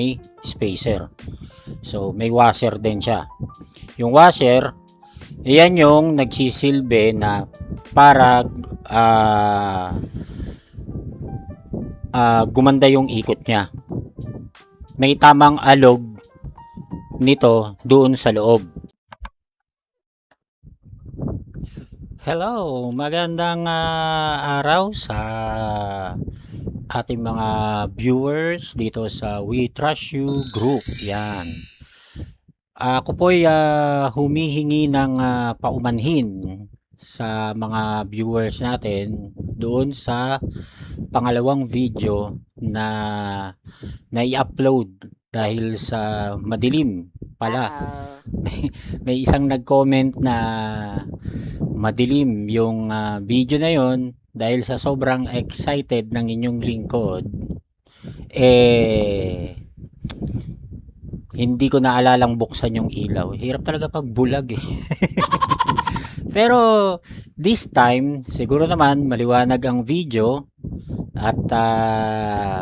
may spacer. So may washer din siya. Yung washer, iyan yung nagsisilbi na para gumanda yung ikot niya. May tamang alog nito doon sa loob. Hello, magandang araw sa ating mga viewers dito sa We Trust You Group. Yan. Ako po ay humihingi ng paumanhin sa mga viewers natin doon sa pangalawang video na i-upload dahil sa madilim pala. May isang nag-comment na madilim yung video na yon dahil sa sobrang excited ng inyong lingkod, hindi ko naalalang buksan yung ilaw. Hirap talaga pag bulag Pero this time siguro naman maliwanag ang video at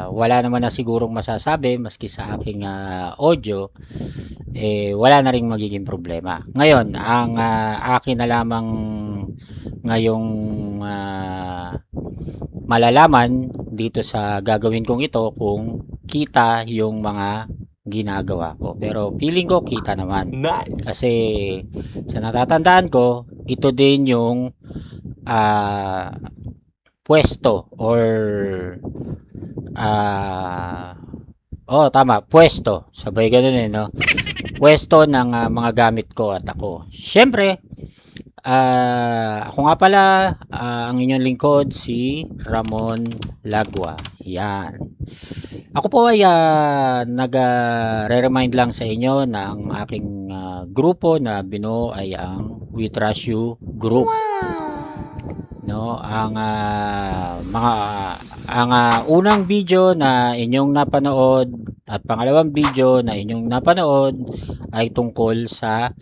wala naman na sigurong masasabi maski sa aking audio, wala na ring magiging problema. Ngayon, ang akin na lamang ngayong malalaman dito sa gagawin kong ito kung kita yung mga ginagawa ko. Pero feeling ko kita naman. Nice. Kasi sa natatandaan ko, ito din yung pwesto or tama, pwesto. Sabay ganun no? Pwesto ng mga gamit ko at ako. Siyempre, ako nga pala, ang inyong lingkod, si Ramon Lagua. Yan. Ako po ay nag-remind lang sa inyo na ang aking grupo na binuo ay ang We Trust You Group. No, ang unang video na inyong napanood at pangalawang video na inyong napanood ay tungkol sa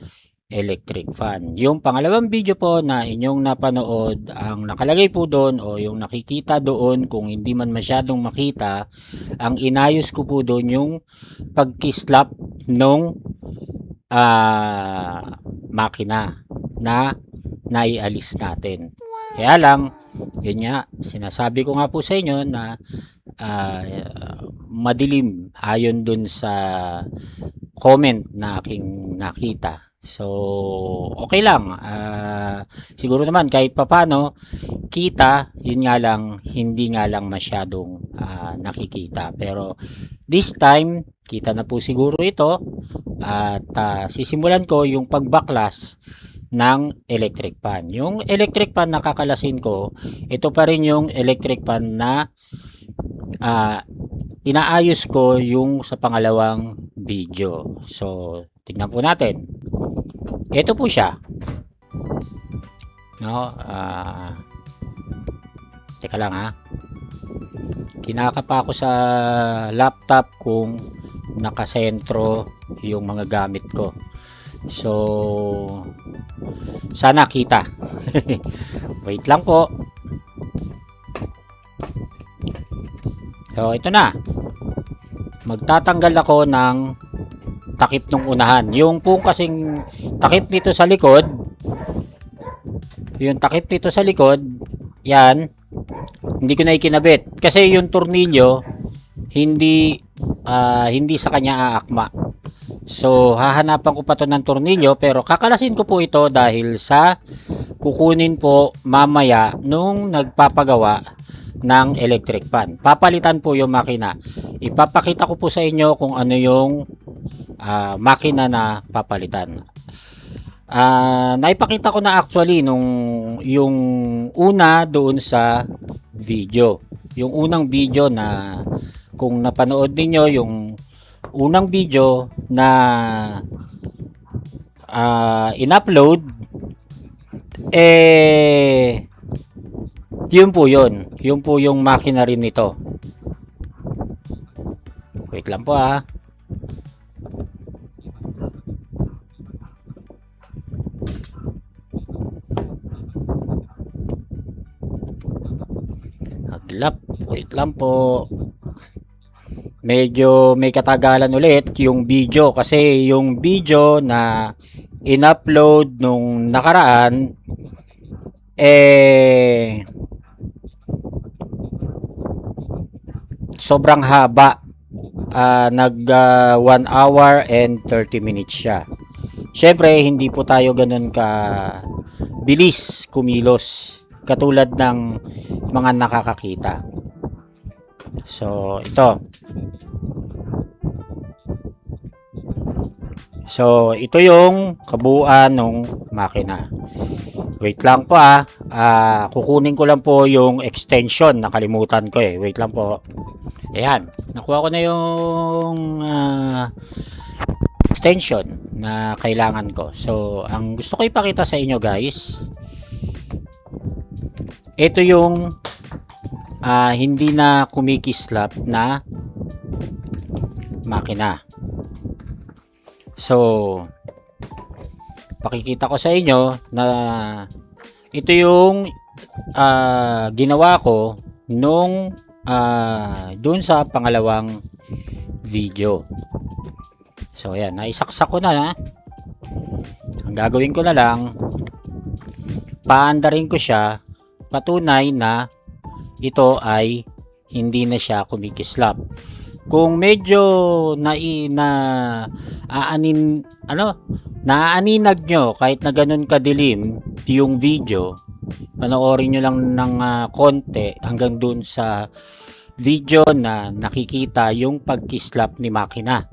electric fan. Yung pangalawang video po na inyong napanood, ang nakalagay po doon o yung nakikita doon, kung hindi man masyadong makita, ang inayos ko po doon yung pagkislap nung makina na naialis natin. Kaya lang, yun nga, sinasabi ko nga po sa inyo na madilim ayon dun sa comment na aking nakita. So, okay lang. Siguro naman kahit papano kita, yun nga lang, hindi nga lang masyadong nakikita. Pero this time, kita na po siguro ito at sisimulan ko yung pagbaklas ng electric fan. Yung electric fan na kakalasin ko, ito pa rin yung electric fan na inaayos ko yung sa pangalawang video. So, tingnan po natin. Ito po siya. No, teka lang kinakapa ko sa laptop kung nakasentro yung mga gamit ko. So, sana kita. Wait lang po. So, ito na. Magtatanggal ako ng takip ng unahan. Yung po kasing takip dito sa likod, yung takip dito sa likod, yan, hindi ko na ikinabit. Kasi yung tornilyo, hindi sa kanya aakma. So, hahanapan ko pa to ng tornilyo, pero kakalasin ko po ito dahil sa kukunin po mamaya nung nagpapagawa ng electric fan. Papalitan po yung makina. Ipapakita ko po sa inyo kung ano yung makina na papalitan. Naipakita ko na actually nung yung una doon sa video. Yung unang video na kung napanood niyo yung unang video na in-upload, yun po yun. Yun po yung makina rin nito. Wait lang po Haglap. Wait lang po. medyo may katagalan ulit yung video kasi yung video na in-upload nung nakaraan sobrang haba. Nag 1 hour and 30 minutes siya. Syempre hindi po tayo ganun ka bilis kumilos katulad ng mga nakakakita. So ito yung kabuuan ng makina. Wait lang po kukunin ko lang po yung extension, nakalimutan ko wait lang po. Ayan, nakuha ko na yung extension na kailangan ko. So ang gusto ko ipakita sa inyo guys, ito yung hindi na kumikislap na makina. So pakikita ko sa inyo na ito yung ginawa ko nung dun sa pangalawang video. So ayan, naisaksak ko na. Ang gagawin ko na lang, paandarin ko siya patunay na ito ay hindi na siya kumikislap. Kung medyo naaaninag nyo kahit na ganun kadilim yung video, panoorin nyo lang ng konti hanggang dun sa video na nakikita yung pagkislap ni makina.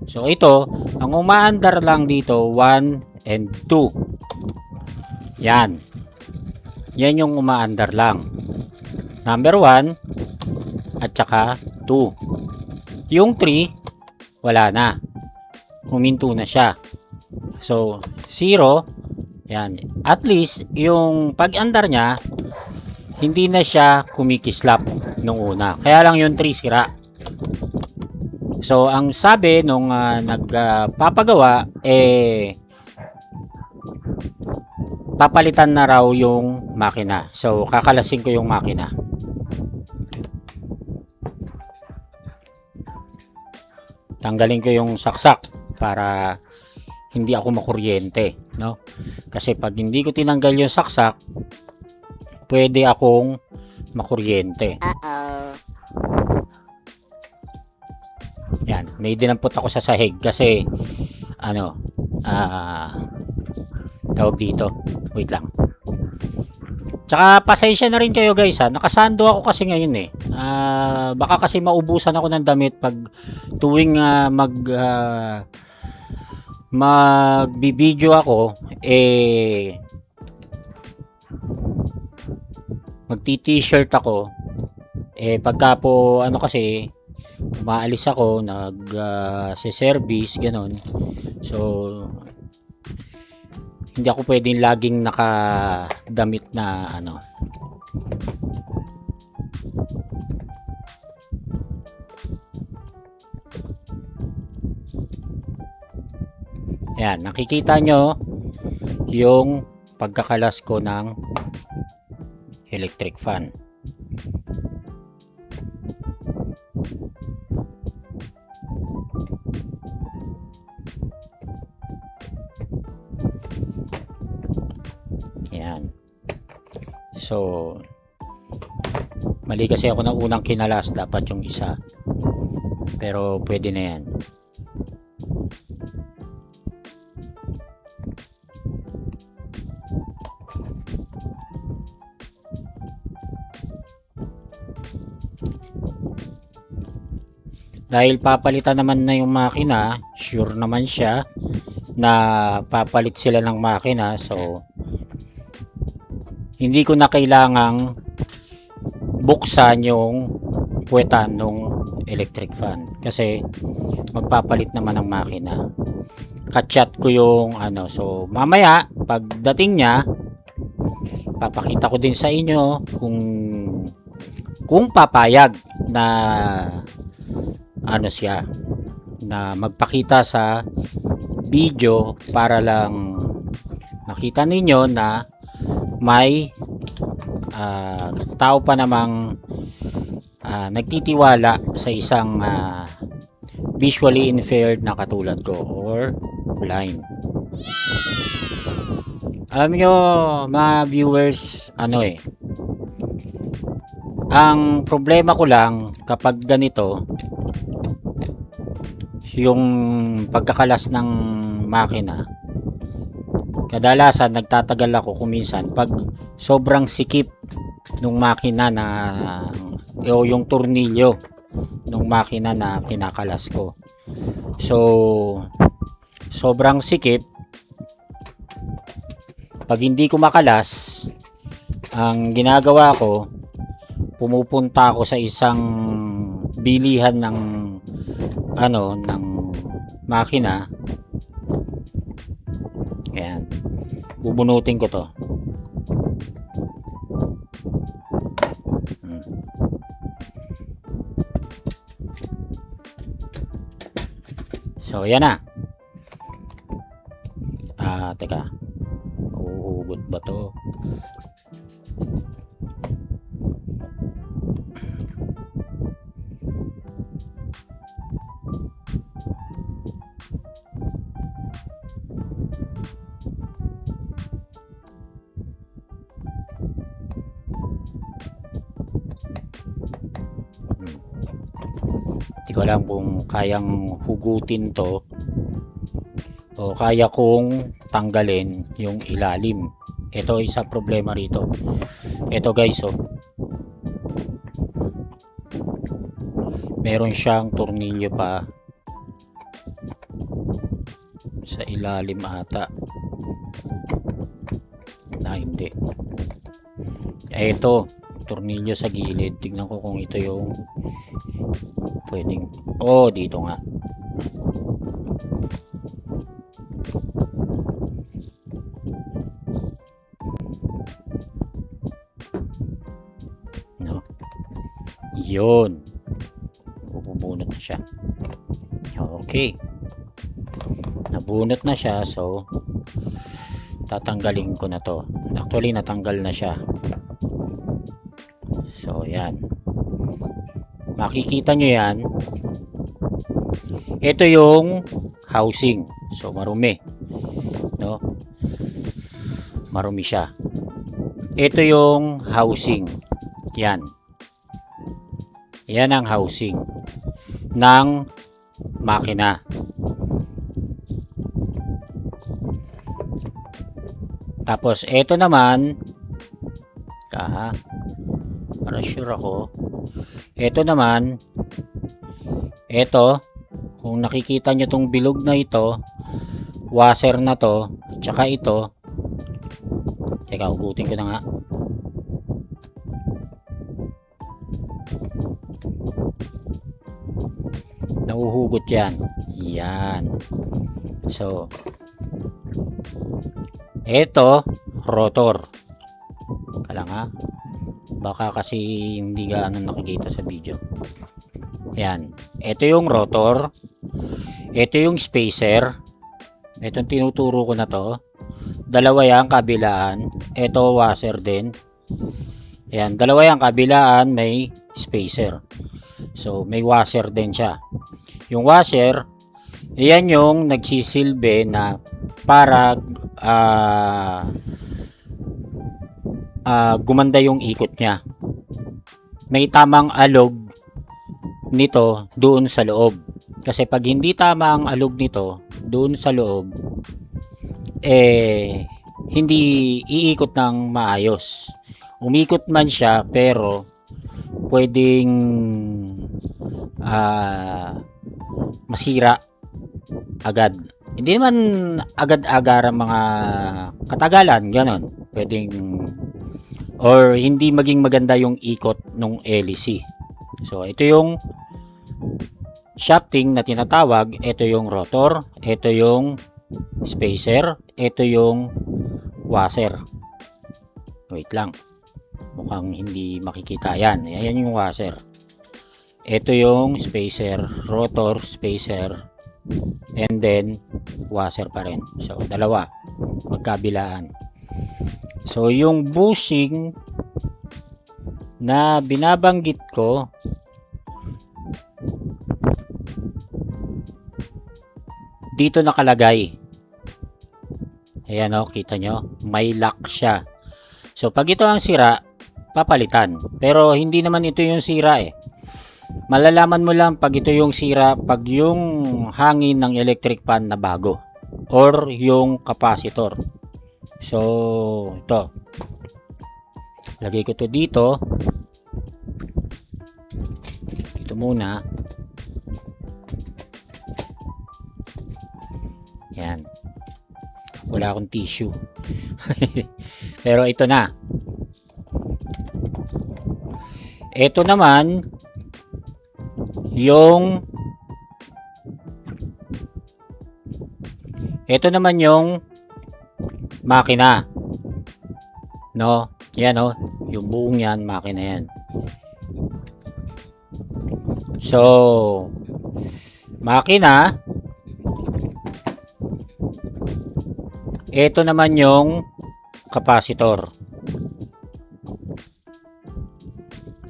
So ito, ang umaandar lang dito 1 and 2. Yan yung umaandar lang, number 1 at saka 2. Yung 3 wala na, huminto na siya. So 0. Yan, at least yung pag-andar niya hindi na siya kumikislap nung una, kaya lang yung 3 sira. So ang sabi nung nagpapagawa papalitan na raw yung makina. So kakalasin ko yung makina. Tanggalin ko yung saksak para hindi ako makuryente, no? Kasi pag hindi ko tinanggal yung saksak, pwede akong makuryente. Yan, may dinampot ako sa sahig kasi tawag dito. Wait lang. Tsaka pasensya na rin kayo guys nakasando ako kasi ngayon baka kasi maubusan ako ng damit pag tuwing magbibideo ako magti-t-shirt ako pagka po kasi maalis ako service ganon. So hindi ako pwedeng laging nakadamit na Ayan, nakikita nyo yung pagkakalas ko ng electric fan. Ayan. So mali kasi ako ng unang kinalas, dapat yung isa, pero pwede na yan. Dahil papalitan naman na yung makina, sure naman siya na papalit sila ng makina, so hindi ko na kailangang buksan yung puwetan ng electric fan kasi magpapalit naman ng makina. Kachat ko yung so mamaya pagdating niya papakita ko din sa inyo kung papayag na siya na magpakita sa video para lang makita ninyo na may tao pa namang nagtitiwala sa isang visually impaired na katulad ko or blind. Alam nyo mga viewers, ang problema ko lang kapag ganito, yung pagkakalas ng makina, kadalasan nagtatagal ako kuminsan pag sobrang sikip nung makina na o yung tornilyo nung makina na kinakalas ko. So sobrang sikip, pag hindi ko makalas, ang ginagawa ko, pumupunta ako sa isang bilihan ng ng makina. Ayan, bubunutin ko to. So yan na. Teka, uhugot ba to? Hindi ko alam kung kayang hugutin to o kaya kong tanggalin yung ilalim. Ito isa problema rito. Ito guys, meron siyang tornilyo pa sa ilalim ata. Hindi. Ito, tornilyo sa gilid. Tingnan ko kung ito yung pwedeng. Dito nga. No. Yun. Bubunot na siya. Okay. Nabunot na siya, so tatanggalin ko na to. Actually natanggal na siya. So yan, makikita nyo yan, ito yung housing. So marumi, no? Marumi siya. Ito yung housing. Yan ang housing ng makina. Tapos ito naman, para sure ako, ito naman, kung nakikita nyo tong bilog na ito, washer na to, tsaka ito, teka, ugutin ko na nga. Nauhugot yan. Yan. So ito, rotor. Kala nga, baka kasi hindi gaano nakikita sa video. Yan, ito yung rotor, ito yung spacer, itong tinuturo ko na to, dalawa yan kabilaan, ito washer din. Yan, dalawa yan kabilaan, may spacer. So may washer din siya. Yung washer, yan yung nagsisilbi na para gumanda yung ikot niya. May tamang alog nito doon sa loob. Kasi pag hindi tama ang alog nito doon sa loob, hindi iikot ng maayos. Umikot man siya pero pwedeng masira agad. Hindi naman agad-agar ang mga katagalan, ganon. Pwedeng or hindi maging maganda yung ikot ng LEC. So ito yung shafting na tinatawag, ito yung rotor, ito yung spacer, ito yung washer. Wait lang, mukhang hindi makikita yan. Ayan yung washer, ito yung spacer, rotor, spacer, and then washer pa rin. So dalawa magkabilaan. So yung bushing na binabanggit ko, dito nakalagay. Ayan o, kita nyo, may lock siya. So pag ito ang sira, papalitan. Pero hindi naman ito yung sira eh. Malalaman mo lang pag ito yung sira pag yung hangin ng electric fan na bago or yung capacitor. So ito, lagay ko to dito muna. Yan, wala akong tissue. Pero ito na. Ito naman yung makina, no? Yan oh, yung buong yan, makina yan. So makina, ito naman yung capacitor.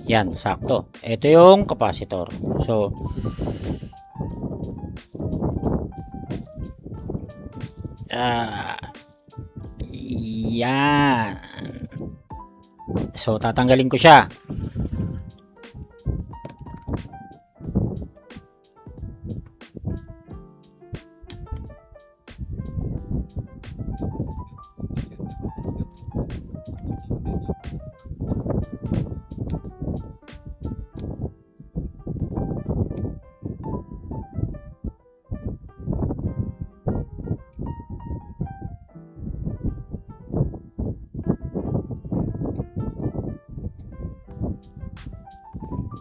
Yan, sakto. Ito yung capacitor. So yan. So tatanggalin ko siya.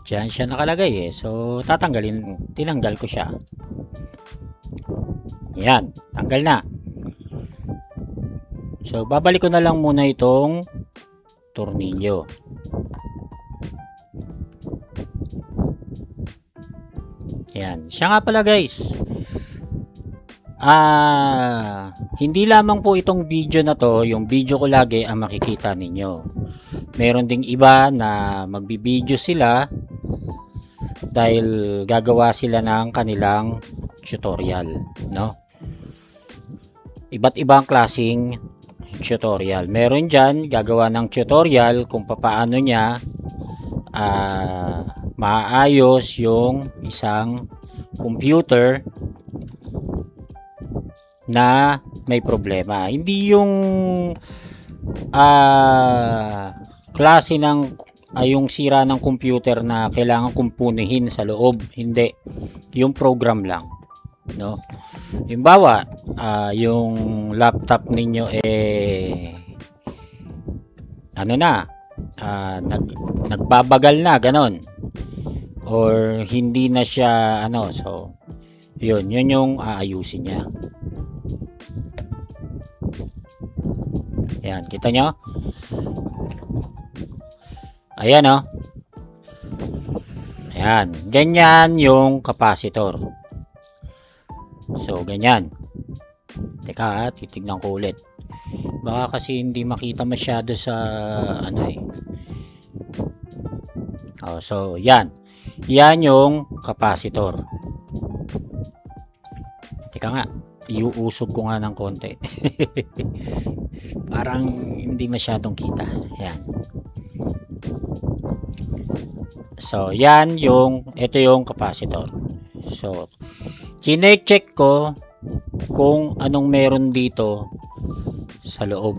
Diyan siya nakalagay eh. So tinanggal ko siya. Yan, tanggal na. So babalik ko na lang muna itong tornilyo. Yan, siya nga pala guys. Hindi lamang po itong video na to, yung video ko lagi ang makikita ninyo. Meron ding iba na magbibideo sila dahil gagawa sila ng kanilang tutorial, no? Iba't ibang klaseng tutorial. Meron dyan gagawa ng tutorial kung paano niya maayos yung isang computer na may problema. Hindi yung klase ng yung sira ng computer na kailangan kumpunihin sa loob. Hindi, yung program lang, no? Halimbawa, yung laptop ninyo nagbabagal na ganon, or hindi na siya so yun yung aayusin niya. Yan, kita nyo? Ayan oh. Ayan, ganyan yung capacitor. So ganyan. Teka, titignan ko ulit. Baka kasi hindi makita masyado sa so yan. Yan yung capacitor. Teka nga, iuusog ko nga ng konti. Parang hindi masyadong kita. Yan. So yan ito yung capacitor. So chine-check ko kung anong meron dito sa loob.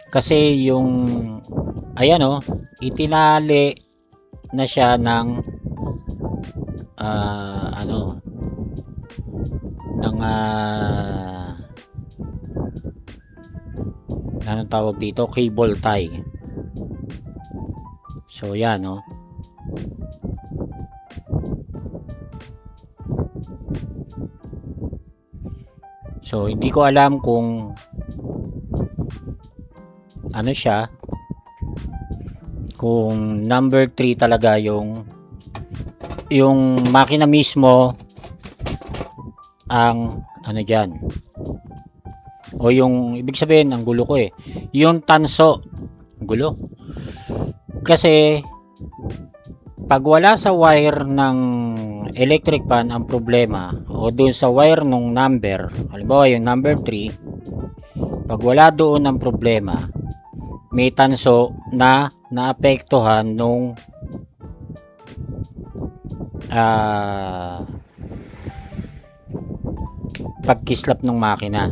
Kasi yung itinali na siya ng anong tawag dito, cable tie. So yan so hindi ko alam kung siya, kung number 3 talaga yung makina mismo ang dyan, o yung ibig sabihin ang gulo ko yung tanso, gulo. Kasi pag wala sa wire ng electric fan ang problema o dun sa wire nung number, halimbawa yung number 3, pag wala doon ang problema, may tanso na naapektuhan nung pagkislap ng makina.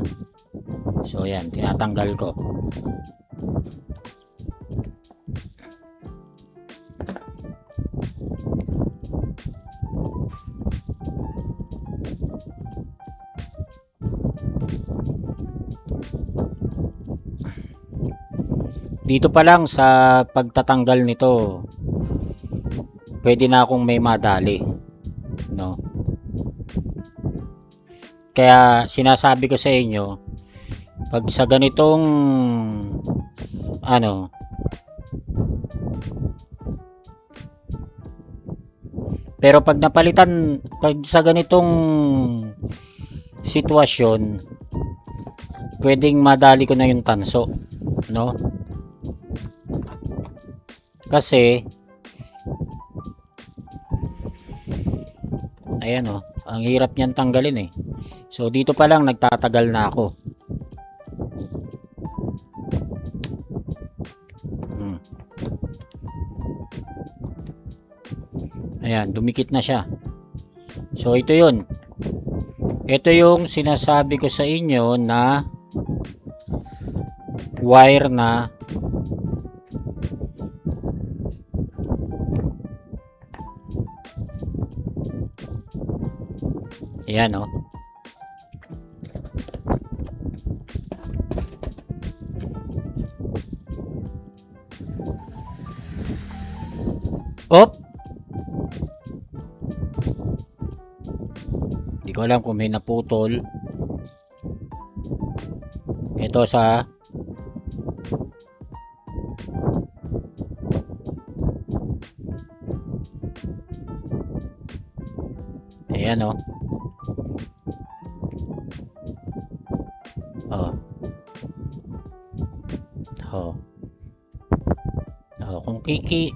So yan, tinatanggal ko. Dito pa lang sa pagtatanggal nito, pwede na akong may madali, no? Kaya sinasabi ko sa inyo, pag sa ganitong pero pag napalitan, pag sa ganitong sitwasyon, pwedeng madali ko na yung tanso, no? Kasi ayan oh, ang hirap niyan tanggalin eh. So dito pa lang nagtatagal na ako. Ayan, dumikit na siya. So ito yun. Ito yung sinasabi ko sa inyo na wire na ayan o. Op! Hindi ko alam kung may naputol. Ito sa ayan o.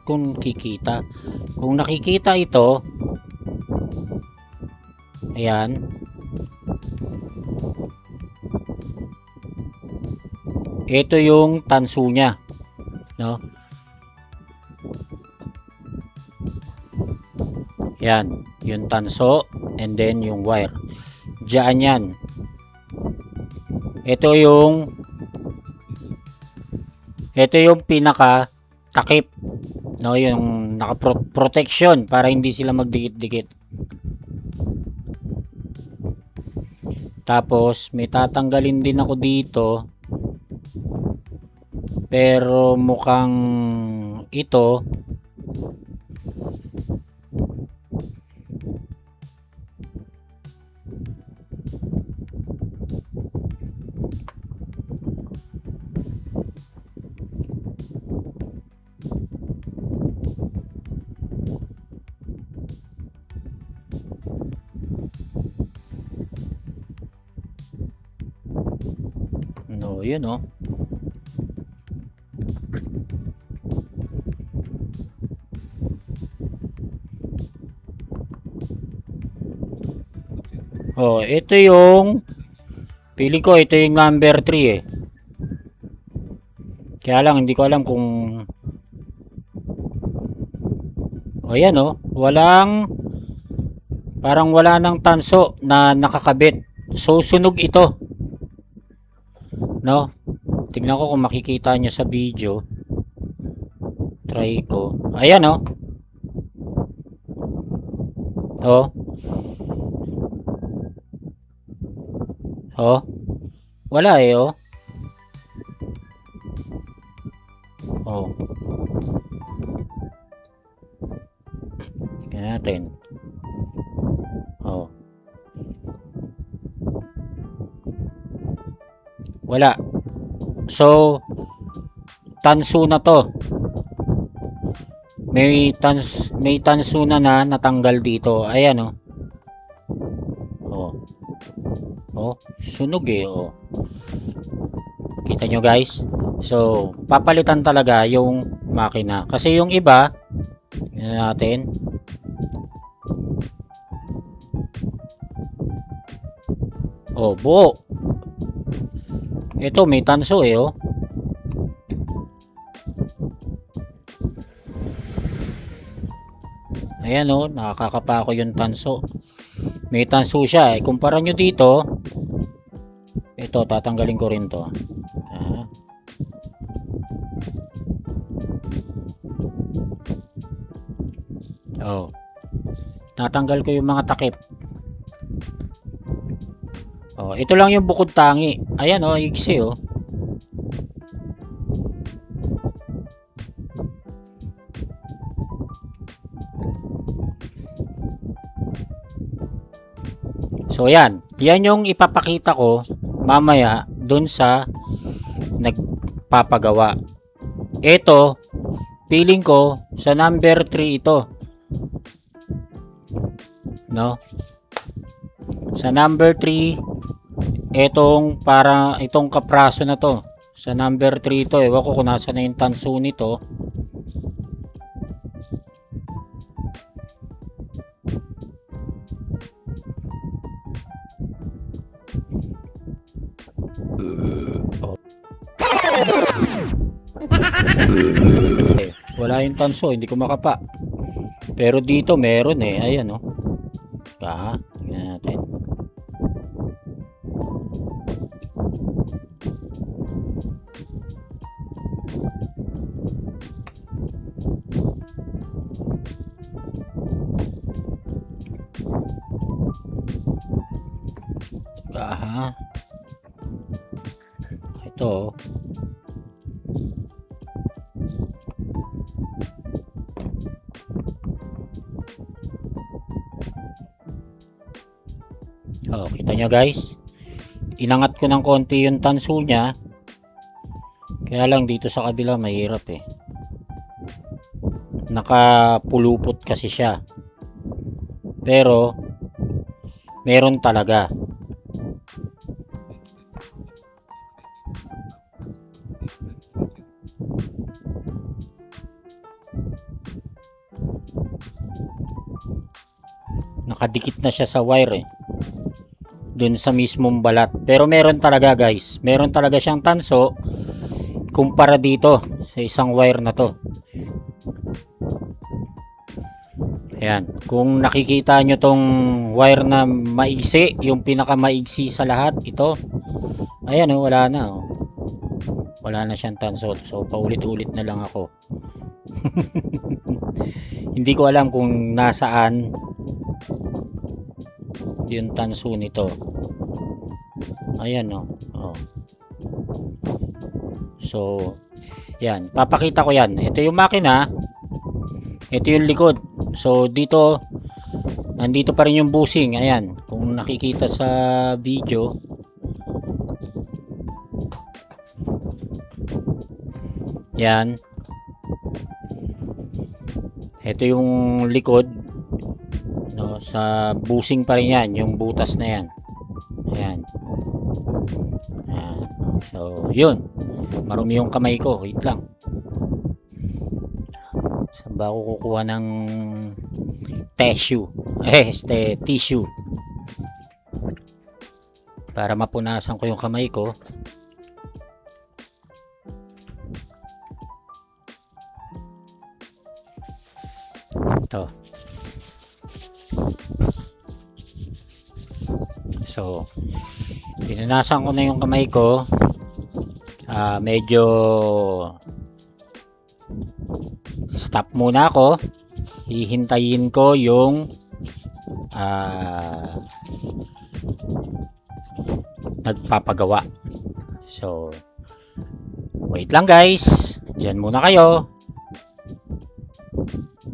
Kung kikita, kung nakikita ito, ayan, ito yung tanso niya, no? Yan, yung tanso and then yung wire. Diyan yan. Ito yung pinaka takip, no, yung naka-protection para hindi sila magdikit-dikit. Tapos may tatanggalin din ako dito, pero mukhang ito no, yun oh. Oh, ito yung pili ko, ito yung number 3 eh. Kaya lang hindi ko alam kung yan oh, parang wala nang tanso na nakakabit. So sunog ito, no? Tingnan ko kung makikita nyo sa video. Try ko. Ayan oh. Wala eh oh. Tingnan natin. Wala. So tanso na to. May tanso na natanggal dito. Ayan sunog eh Kita nyo guys. So papalitan talaga yung makina kasi yung iba, tingnan natin. Oh, buo. Ito, may tanso eh, oh. Ayan, oh, nakakapa ko yung tanso. May tanso siya. Kumpara nyo dito. Ito, tatanggalin ko rin to. Ah. Oh. Natanggal ko yung mga takip. Oh, ito lang yung bukod tangi. Ayan, oh, iksi, oh. So, yan. Yan yung ipapakita ko mamaya dun sa nagpapagawa. Ito, feeling ko sa number 3 ito. No? Sa number 3, itong kapraso na to. Sa number 3 ito. Ewan ko kung nasa na yung tanso nito. Wala yung tanso, hindi ko makapa. Pero dito meron eh. Ayan, oh. Tingnan natin. Ito. Oh, kita nyo guys. Inangat ko ng konti yung tanso niya. Kaya lang dito sa kabila mahirap eh. Nakapulupot kasi siya. Pero meron talaga. Nakadikit na siya sa wire eh. Dun sa mismong balat. Pero meron talaga guys. Meron talaga siyang tanso kumpara dito sa isang wire na to. Ayan. Kung nakikita nyo tong wire na maigsi, yung pinaka maigsi sa lahat, ito. Ayan oh, wala na oh. Wala na siyang tanso. So paulit-ulit na lang ako. Hindi ko alam kung nasaan yung tanso nito. Ayan oh. Oh. So yan, papakita ko yan. Ito yung makina. Ito yung likod. So dito nandito pa rin yung bushing. Ayan, kung nakikita sa video. Yan. Ito yung likod. No, sa bushing pa rin yan, yung butas na yan. Ayan. Ayan. So, yun. Marumi yung kamay ko. Wait lang. Saan ba ako kukuha ng tissue? Tissue. Para mapunasan ko yung kamay ko. Ito. So, pinunasan ko na yung kamay ko. Medyo stop muna ako. Hihintayin ko yung nagpapagawa. So, wait lang guys. Diyan muna kayo.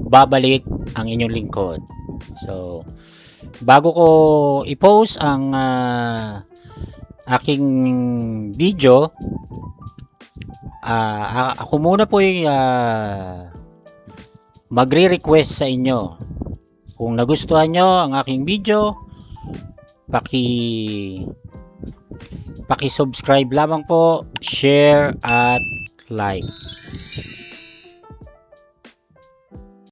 Babalik ang inyong lingkod. So, bago ko i-post ang aking video, ako muna po yung magre-request sa inyo. Kung nagustuhan nyo ang aking video, paki-subscribe lamang po, share at like.